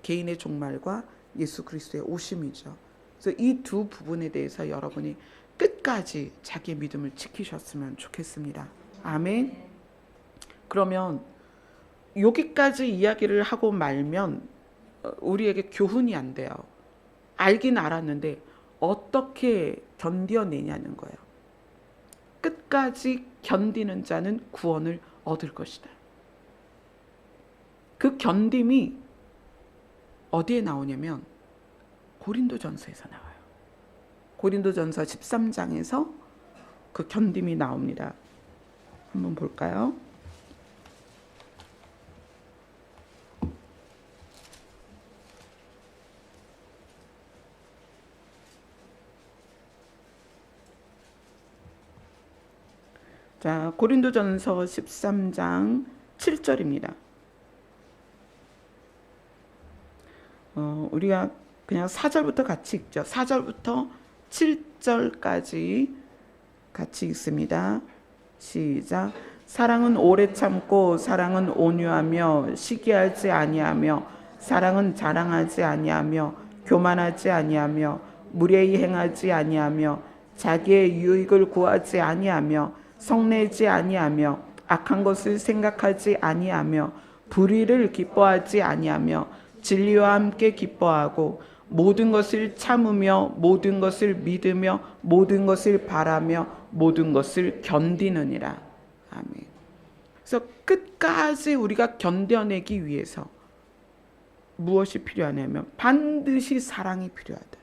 [SPEAKER 1] 개인의 종말과 예수 그리스도의 오심이죠. 그래서 이 두 부분에 대해서 여러분이 끝까지 자기의 믿음을 지키셨으면 좋겠습니다. 아멘. 그러면 여기까지 이야기를 하고 말면 우리에게 교훈이 안 돼요. 알긴 알았는데 어떻게 견뎌내냐는 거예요. 끝까지 견디는 자는 구원을 얻을 것이다. 그 견딤이 어디에 나오냐면 고린도전서에서 나와요. 고린도전서 13장에서 그 견딤이 나옵니다. 한번 볼까요? 자, 고린도전서 13장 7절입니다. 우리가 그냥 4절부터 같이 읽죠. 4절부터 7절까지 같이 읽습니다. 시작. 사랑은 오래 참고 사랑은 온유하며 시기하지 아니하며 사랑은 자랑하지 아니하며 교만하지 아니하며 무례히 행하지 아니하며 자기의 유익을 구하지 아니하며 성내지 아니하며 악한 것을 생각하지 아니하며 불의를 기뻐하지 아니하며 진리와 함께 기뻐하고 모든 것을 참으며 모든 것을 믿으며 모든 것을 바라며 모든 것을 견디느니라. 아멘. 그래서 끝까지 우리가 견뎌내기 위해서 무엇이 필요하냐면 반드시 사랑이 필요하다.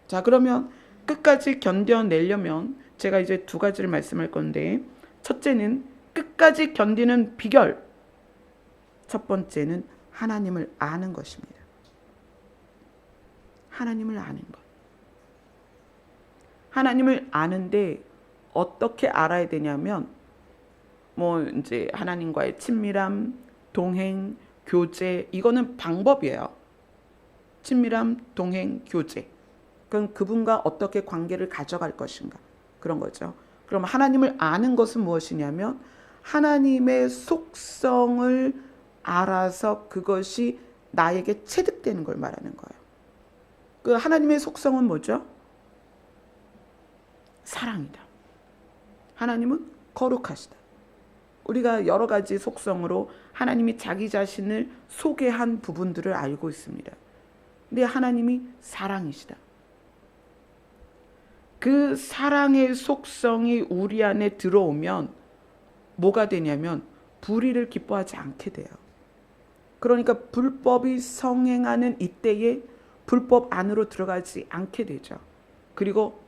[SPEAKER 1] 자, 그러면 끝까지 견뎌내려면 제가 이제 두 가지를 말씀할 건데, 첫째는 끝까지 견디는 비결. 첫 번째는 하나님을 아는 것입니다. 하나님을 아는 것. 하나님을 아는데 어떻게 알아야 되냐면 이제 하나님과의 친밀함, 동행, 교제, 이거는 방법이에요. 친밀함, 동행, 교제. 그럼 그분과 어떻게 관계를 가져갈 것인가. 그런 거죠. 그럼 하나님을 아는 것은 무엇이냐면 하나님의 속성을 알아서 그것이 나에게 체득되는 걸 말하는 거예요. 그 하나님의 속성은 뭐죠? 사랑이다. 하나님은 거룩하시다. 우리가 여러 가지 속성으로 하나님이 자기 자신을 소개한 부분들을 알고 있습니다. 근데 하나님이 사랑이시다. 그 사랑의 속성이 우리 안에 들어오면 뭐가 되냐면 불의를 기뻐하지 않게 돼요. 그러니까 불법이 성행하는 이때에 불법 안으로 들어가지 않게 되죠. 그리고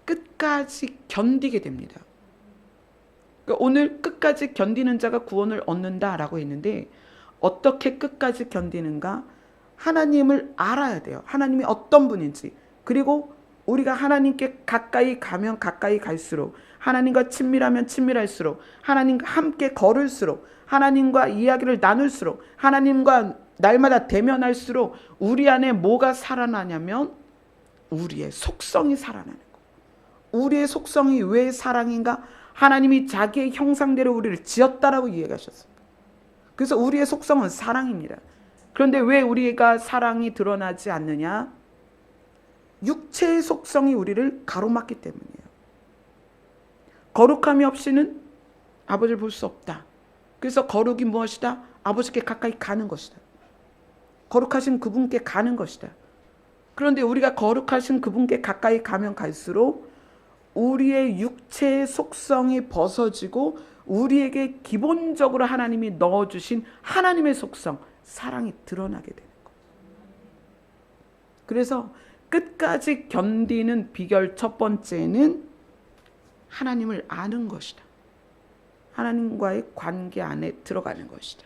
[SPEAKER 1] 끝까지 견디게 됩니다. 그러니까 오늘 끝까지 견디는 자가 구원을 얻는다라고 했는데 어떻게 끝까지 견디는가? 하나님을 알아야 돼요. 하나님이 어떤 분인지. 그리고 우리가 하나님께 가까이 가면 가까이 갈수록, 하나님과 친밀하면 친밀할수록, 하나님과 함께 걸을수록, 하나님과 이야기를 나눌수록, 하나님과 날마다 대면할수록 우리 안에 뭐가 살아나냐면 우리의 속성이 살아나는 거예요. 우리의 속성이 왜 사랑인가? 하나님이 자기의 형상대로 우리를 지었다라고 이야기하셨습니다. 그래서 우리의 속성은 사랑입니다. 그런데 왜 우리가 사랑이 드러나지 않느냐? 육체의 속성이 우리를 가로막기 때문이에요. 거룩함이 없이는 아버지를 볼 수 없다. 그래서 거룩이 무엇이다? 아버지께 가까이 가는 것이다. 거룩하신 그분께 가는 것이다. 그런데 우리가 거룩하신 그분께 가까이 가면 갈수록 우리의 육체의 속성이 벗어지고 우리에게 기본적으로 하나님이 넣어주신 하나님의 속성, 사랑이 드러나게 되는 거예요. 그래서 끝까지 견디는 비결 첫 번째는 하나님을 아는 것이다. 하나님과의 관계 안에 들어가는 것이다.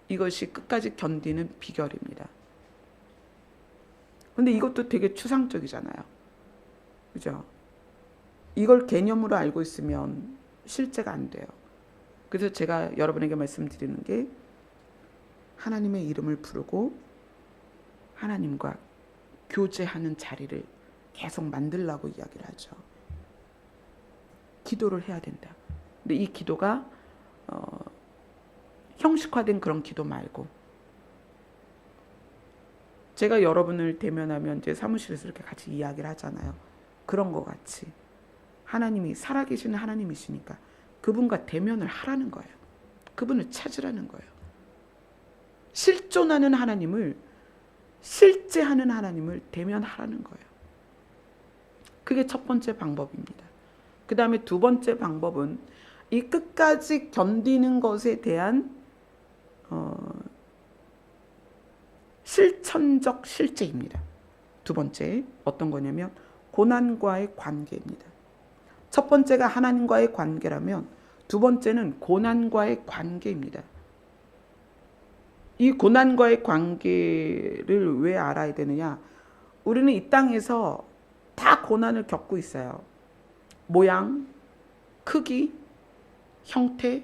[SPEAKER 1] 이것이 끝까지 견디는 비결입니다. 근데 이것도 되게 추상적이잖아요. 그죠? 이걸 개념으로 알고 있으면 실제가 안 돼요. 그래서 제가 여러분에게 말씀드리는 게 하나님의 이름을 부르고 하나님과 교제하는 자리를 계속 만들라고 이야기를 하죠. 기도를 해야 된다. 근데 이 기도가 형식화된 그런 기도 말고, 제가 여러분을 대면하면 이제 사무실에서 이렇게 같이 이야기를 하잖아요. 그런 것 같이 하나님이 살아계시는 하나님이시니까 그분과 대면을 하라는 거예요. 그분을 찾으라는 거예요. 실존하는 하나님을, 실제하는 하나님을 대면하라는 거예요. 그게 첫 번째 방법입니다. 그 다음에 두 번째 방법은 이 끝까지 견디는 것에 대한 실천적 실제입니다. 두 번째 어떤 거냐면 고난과의 관계입니다. 첫 번째가 하나님과의 관계라면 두 번째는 고난과의 관계입니다. 이 고난과의 관계를 왜 알아야 되느냐? 우리는 이 땅에서 다 고난을 겪고 있어요. 모양, 크기, 형태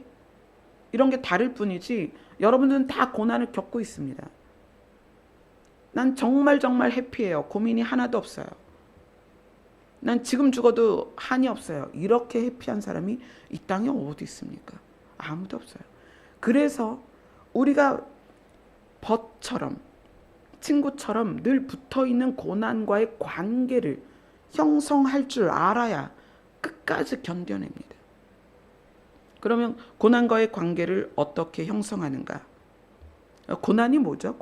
[SPEAKER 1] 이런 게 다를 뿐이지 여러분들은 다 고난을 겪고 있습니다. 난 정말 해피해요. 고민이 하나도 없어요. 난 지금 죽어도 한이 없어요. 이렇게 해피한 사람이 이 땅에 어디 있습니까? 아무도 없어요. 그래서 우리가 벗처럼, 친구처럼 늘 붙어있는 고난과의 관계를 형성할 줄 알아야 끝까지 견뎌냅니다. 그러면 고난과의 관계를 어떻게 형성하는가? 고난이 뭐죠?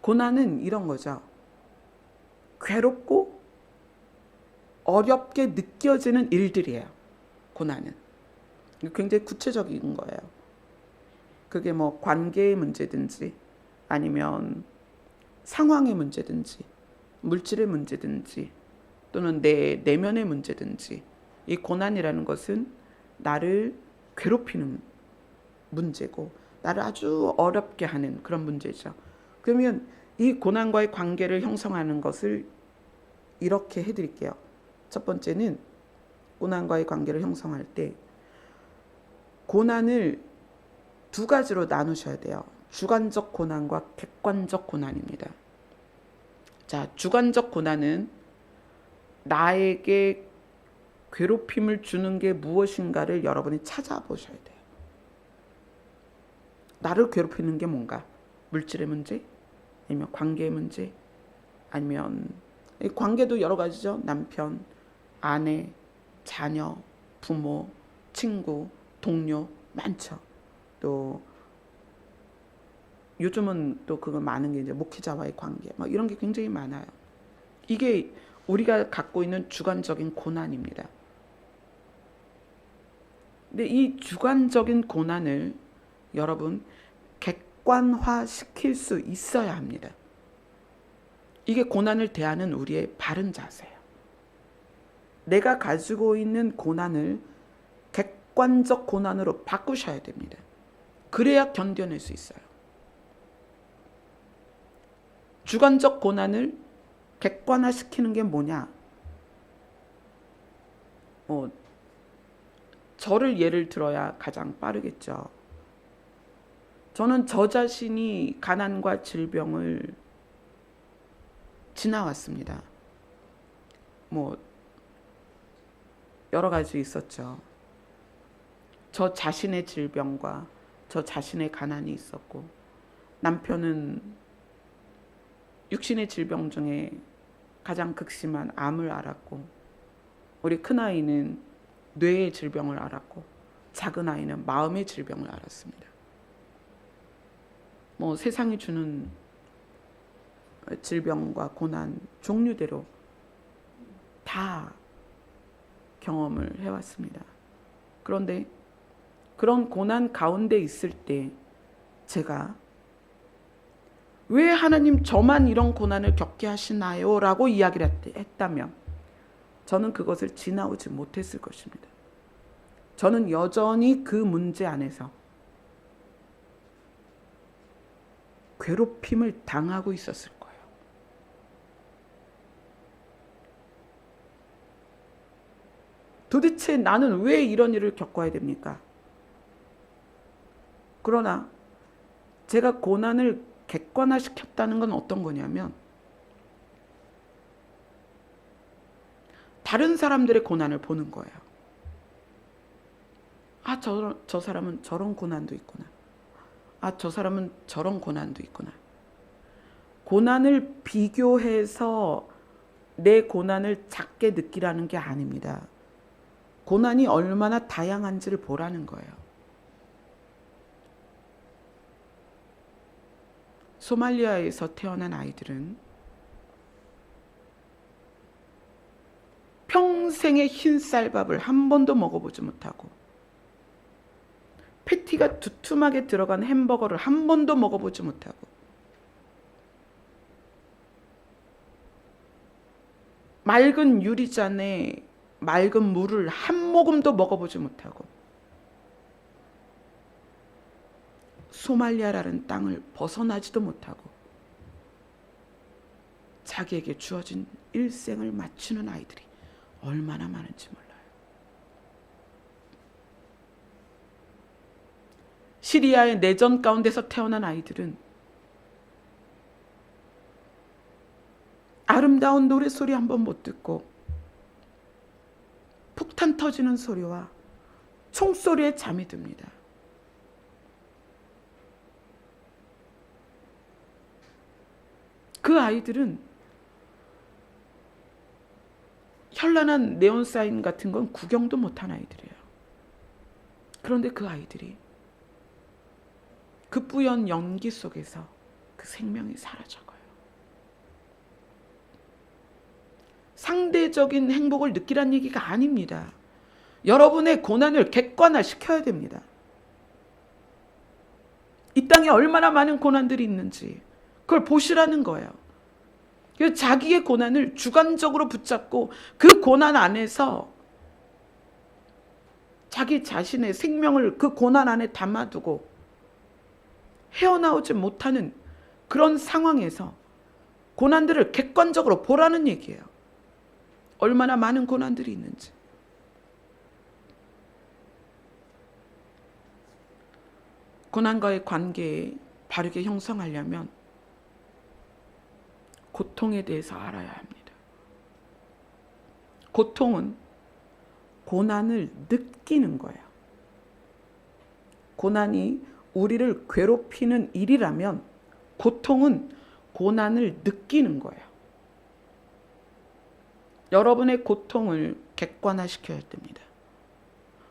[SPEAKER 1] 고난은 이런 거죠. 괴롭고 어렵게 느껴지는 일들이에요. 고난은. 굉장히 구체적인 거예요. 그게 뭐 관계의 문제든지 아니면 상황의 문제든지 물질의 문제든지 또는 내 내면의 문제든지 이 고난이라는 것은 나를 괴롭히는 문제고 나를 아주 어렵게 하는 그런 문제죠. 그러면 이 고난과의 관계를 형성하는 것을 이렇게 해드릴게요. 첫 번째는 고난과의 관계를 형성할 때 고난을 두 가지로 나누셔야 돼요. 주관적 고난과 객관적 고난입니다. 자, 주관적 고난은 나에게 괴롭힘을 주는 게 무엇인가를 여러분이 찾아보셔야 돼요. 나를 괴롭히는 게 뭔가? 물질의 문제? 아니면 관계의 문제? 아니면 관계도 여러 가지죠. 남편, 아내, 자녀, 부모, 친구, 동료 많죠. 또 요즘은 또 그거 많은 게 이제 목회자와의 관계, 막 이런 게 굉장히 많아요. 이게 우리가 갖고 있는 주관적인 고난입니다. 근데 이 주관적인 고난을 여러분 객관화 시킬 수 있어야 합니다. 이게 고난을 대하는 우리의 바른 자세예요. 내가 가지고 있는 고난을 객관적 고난으로 바꾸셔야 됩니다. 그래야 견뎌낼 수 있어요. 주관적 고난을 객관화시키는 게 뭐냐? 저를 예를 들어야 가장 빠르겠죠. 저는 저 자신이 가난과 질병을 지나왔습니다. 여러 가지 있었죠. 저 자신의 질병과 저 자신의 가난이 있었고, 남편은 육신의 질병 중에 가장 극심한 암을 앓았고, 우리 큰아이는 뇌의 질병을 앓았고, 작은아이는 마음의 질병을 앓았습니다. 세상이 주는 질병과 고난 종류대로 다 경험을 해왔습니다. 그런데 그런 고난 가운데 있을 때 제가 왜 하나님 저만 이런 고난을 겪게 하시나요? 라고 이야기를 했다면 저는 그것을 지나오지 못했을 것입니다. 저는 여전히 그 문제 안에서 괴롭힘을 당하고 있었을 거예요. 도대체 나는 왜 이런 일을 겪어야 됩니까? 그러나 제가 고난을 객관화시켰다는 건 어떤 거냐면, 다른 사람들의 고난을 보는 거예요. 아, 저 사람은 저런 고난도 있구나. 아, 저 사람은 저런 고난도 있구나. 고난을 비교해서 내 고난을 작게 느끼라는 게 아닙니다. 고난이 얼마나 다양한지를 보라는 거예요. 소말리아에서 태어난 아이들은 평생의 흰쌀밥을 한 번도 먹어보지 못하고, 패티가 두툼하게 들어간 햄버거를 한 번도 먹어보지 못하고, 맑은 유리잔에 맑은 물을 한 모금도 먹어보지 못하고, 소말리아라는 땅을 벗어나지도 못하고 자기에게 주어진 일생을 마치는 아이들이 얼마나 많은지 몰라요. 시리아의 내전 가운데서 태어난 아이들은 아름다운 노래소리 한 번 못 듣고 폭탄 터지는 소리와 총소리에 잠이 듭니다. 그 아이들은 현란한 네온사인 같은 건 구경도 못한 아이들이에요. 그런데 그 아이들이 그 뿌연 연기 속에서 그 생명이 사라져가요. 상대적인 행복을 느끼란 얘기가 아닙니다. 여러분의 고난을 객관화시켜야 됩니다. 이 땅에 얼마나 많은 고난들이 있는지 그걸 보시라는 거예요. 자기의 고난을 주관적으로 붙잡고 그 고난 안에서 자기 자신의 생명을 그 고난 안에 담아두고 헤어나오지 못하는 그런 상황에서 고난들을 객관적으로 보라는 얘기예요. 얼마나 많은 고난들이 있는지. 고난과의 관계에 바르게 형성하려면 고통에 대해서 알아야 합니다. 고통은 고난을 느끼는 거예요. 고난이 우리를 괴롭히는 일이라면 고통은 고난을 느끼는 거예요. 여러분의 고통을 객관화시켜야 됩니다.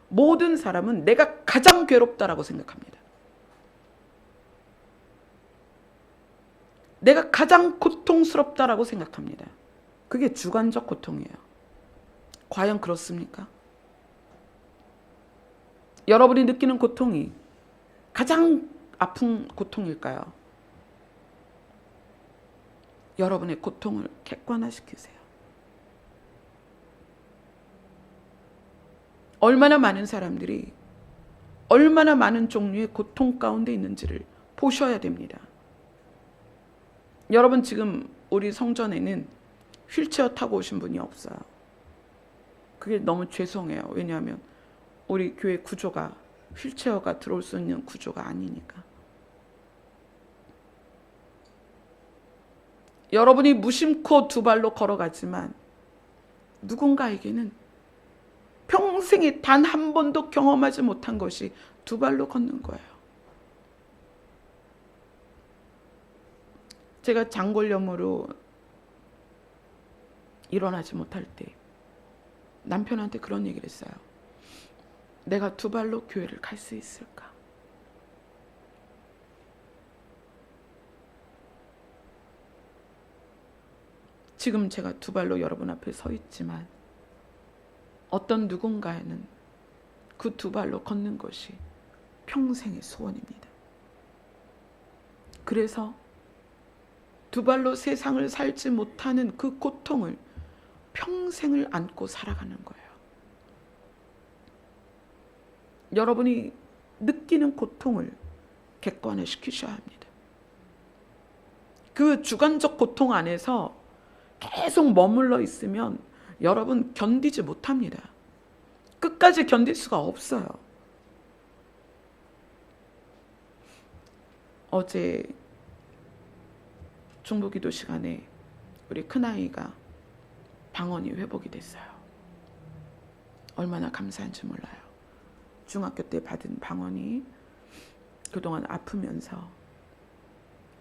[SPEAKER 1] 모든 사람은 내가 가장 괴롭다라고 생각합니다. 내가 가장 고통스럽다라고 생각합니다. 그게 주관적 고통이에요. 과연 그렇습니까? 여러분이 느끼는 고통이 가장 아픈 고통일까요? 여러분의 고통을 객관화시키세요. 얼마나 많은 사람들이 얼마나 많은 종류의 고통 가운데 있는지를 보셔야 됩니다. 여러분, 지금 우리 성전에는 휠체어 타고 오신 분이 없어요. 그게 너무 죄송해요. 왜냐하면 우리 교회 구조가 휠체어가 들어올 수 있는 구조가 아니니까. 여러분이 무심코 두 발로 걸어가지만 누군가에게는 평생에 단 한 번도 경험하지 못한 것이 두 발로 걷는 거예요. 제가 장골염으로 일어나지 못할 때 남편한테 그런 얘기를 했어요. 내가 두 발로 교회를 갈 수 있을까? 지금 제가 두 발로 여러분 앞에 서 있지만 어떤 누군가에는 그 두 발로 걷는 것이 평생의 소원입니다. 그래서 두 발로 세상을 살지 못하는 그 고통을 평생을 안고 살아가는 거예요. 여러분이 느끼는 고통을 객관화시키셔야 합니다. 그 주관적 고통 안에서 계속 머물러 있으면 여러분 견디지 못합니다. 끝까지 견딜 수가 없어요. 어제 중보기도 시간에 우리 큰아이가 방언이 회복이 됐어요. 얼마나 감사한지 몰라요. 중학교 때 받은 방언이 그동안 아프면서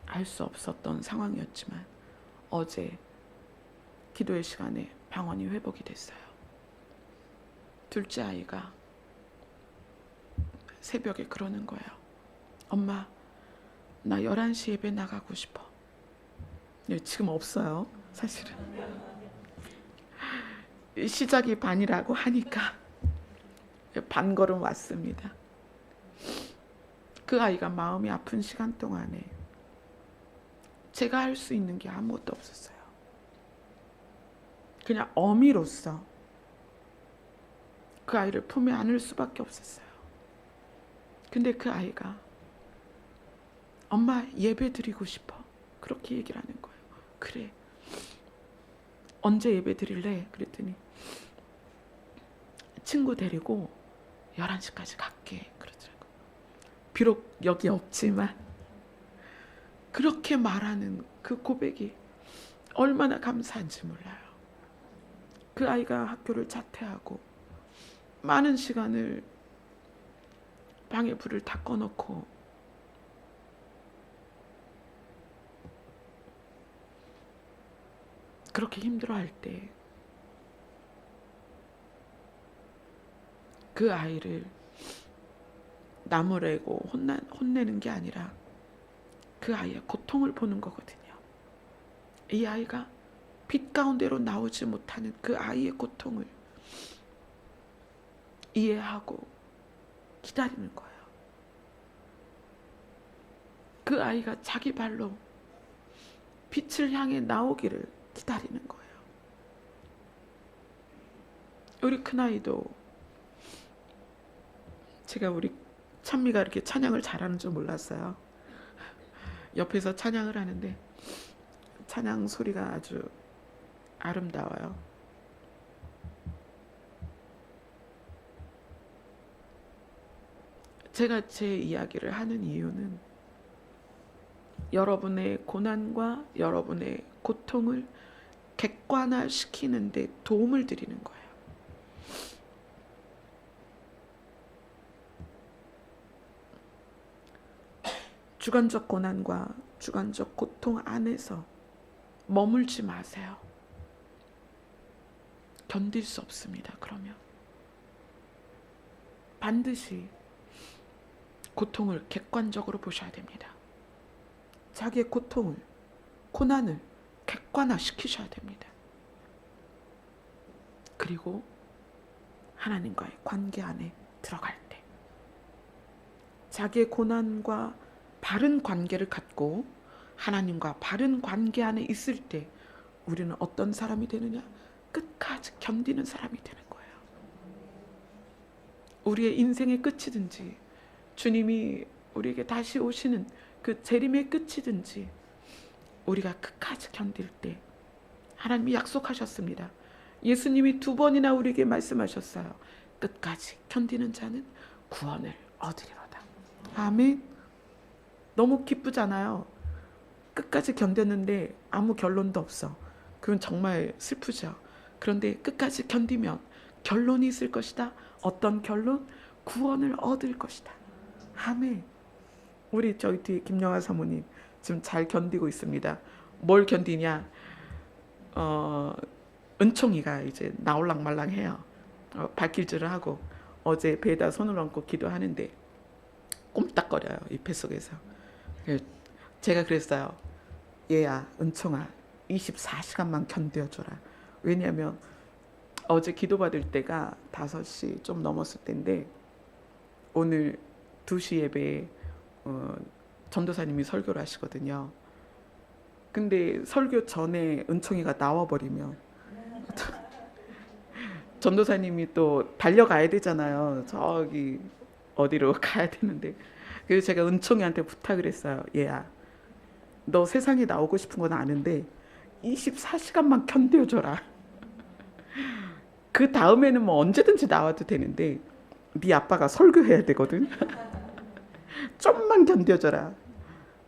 [SPEAKER 1] 알 수 없었던 상황이었지만 어제 기도의 시간에 방언이 회복이 됐어요. 둘째 아이가 새벽에 그러는 거예요. 엄마, 나 11시 예배 나가고 싶어. 지금 없어요, 사실은. 시작이 반이라고 하니까 반걸음 왔습니다. 그 아이가 마음이 아픈 시간 동안에 제가 할 수 있는 게 아무것도 없었어요. 그냥 어미로서 그 아이를 품에 안을 수밖에 없었어요. 근데 그 아이가 엄마 예배 드리고 싶어. 그렇게 얘기를 하는 거예요. 그래. 언제 예배 드릴래? 그랬더니 친구 데리고 11시까지 갈게. 그러더라고요. 비록 여기 없지만 그렇게 말하는 그 고백이 얼마나 감사한지 몰라요. 그 아이가 학교를 자퇴하고 많은 시간을 방에 불을 다 꺼놓고 그렇게 힘들어할 때 그 아이를 나무래고 혼내는 게 아니라 그 아이의 고통을 보는 거거든요. 이 아이가 빛 가운데로 나오지 못하는 그 아이의 고통을 이해하고 기다리는 거예요. 그 아이가 자기 발로 빛을 향해 나오기를 기다리는 거예요. 우리 큰아이도 제가 우리 찬미가 이렇게 찬양을 잘하는 줄 몰랐어요. 옆에서 찬양을 하는데 찬양 소리가 아주 아름다워요. 제가 제 이야기를 하는 이유는 여러분의 고난과 여러분의 고통을 객관화시키는 데 도움을 드리는 거예요. 주관적 고난과 주관적 고통 안에서 머물지 마세요. 견딜 수 없습니다. 그러면 반드시 고통을 객관적으로 보셔야 됩니다. 자기의 고통을, 고난을 객관화시키셔야 됩니다. 그리고 하나님과의 관계 안에 들어갈 때 자기의 고난과 바른 관계를 갖고 하나님과 바른 관계 안에 있을 때 우리는 어떤 사람이 되느냐? 끝까지 견디는 사람이 되는 거예요. 우리의 인생의 끝이든지 주님이 우리에게 다시 오시는 그 재림의 끝이든지 우리가 끝까지 견딜 때 하나님이 약속하셨습니다. 예수님이 2번이나 우리에게 말씀하셨어요. 끝까지 견디는 자는 구원을 얻으리로다. 아멘. 너무 기쁘잖아요. 끝까지 견뎠는데 아무 결론도 없어. 그건 정말 슬프죠. 그런데 끝까지 견디면 결론이 있을 것이다. 어떤 결론? 구원을 얻을 것이다. 아멘. 우리 저희 뒤에 김영아 사모님 지금 잘 견디고 있습니다. 뭘 견디냐? 은총이가 이제 나올랑말랑해요. 발길질을 하고 어제 배에다 손을 얹고 기도하는데 꼼딱거려요. 이 뱃속에서. 제가 그랬어요. 얘야, 은총아, 24시간만 견뎌줘라. 왜냐하면 어제 기도받을 때가 5시 좀 넘었을 때인데 오늘 2시 예배에 전도사님이 설교를 하시거든요. 근데 설교 전에 은총이가 나와버리면 전도사님이 또 달려가야 되잖아요. 저기 어디로 가야 되는데. 그래서 제가 은총이한테 부탁을 했어요. 얘야, 너 세상에 나오고 싶은 건 아는데 24시간만 견뎌줘라. 그 다음에는 뭐 언제든지 나와도 되는데 네 아빠가 설교해야 되거든. 좀만 견뎌줘라.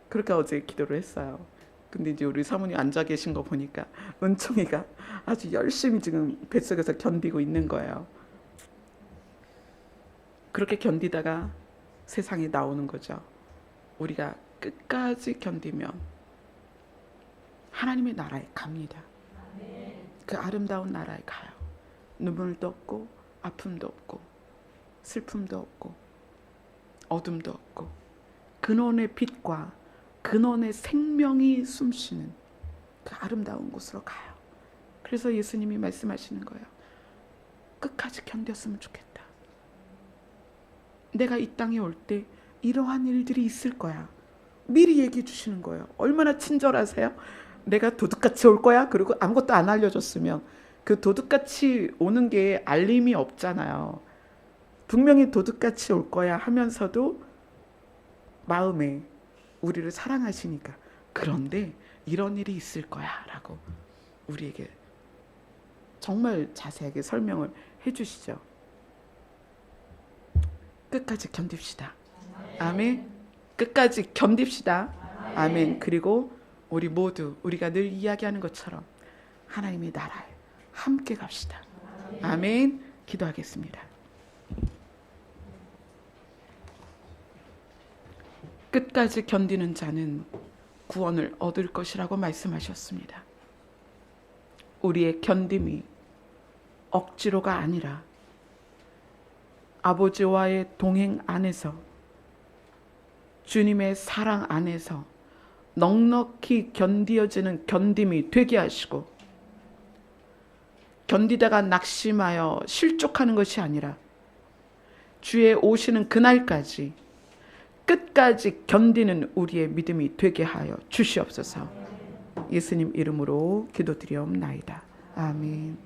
[SPEAKER 1] 그렇게 어제 기도를 했어요. 근데 이제 우리 사모님 앉아 계신 거 보니까 은총이가 아주 열심히 지금 뱃속에서 견디고 있는 거예요. 그렇게 견디다가 세상에 나오는 거죠. 우리가 끝까지 견디면 하나님의 나라에 갑니다. 그 아름다운 나라에 가요. 눈물도 없고 아픔도 없고 슬픔도 없고 어둠도 없고 근원의 빛과 근원의 생명이 숨쉬는 그 아름다운 곳으로 가요. 그래서 예수님이 말씀하시는 거예요. 끝까지 견뎠으면 좋겠다. 내가 이 땅에 올 때 이러한 일들이 있을 거야. 미리 얘기해 주시는 거예요. 얼마나 친절하세요? 내가 도둑같이 올 거야? 그리고 아무것도 안 알려줬으면 그 도둑같이 오는 게 알림이 없잖아요. 분명히 도둑같이 올 거야 하면서도 마음에 우리를 사랑하시니까 그런데 이런 일이 있을 거야 라고 우리에게 정말 자세하게 설명을 해주시죠. 끝까지 견딥시다. 아멘. 끝까지 견딥시다. 아멘. 그리고 우리 모두 우리가 늘 이야기하는 것처럼 하나님의 나라에 함께 갑시다. 아멘. 기도하겠습니다. 끝까지 견디는 자는 구원을 얻을 것이라고 말씀하셨습니다. 우리의 견딤이 억지로가 아니라 아버지와의 동행 안에서 주님의 사랑 안에서 넉넉히 견디어지는 견딤이 되게 하시고 견디다가 낙심하여 실족하는 것이 아니라 주의 오시는 그날까지 끝까지 견디는 우리의 믿음이 되게 하여 주시옵소서. 예수님 이름으로 기도드리옵나이다. 아멘.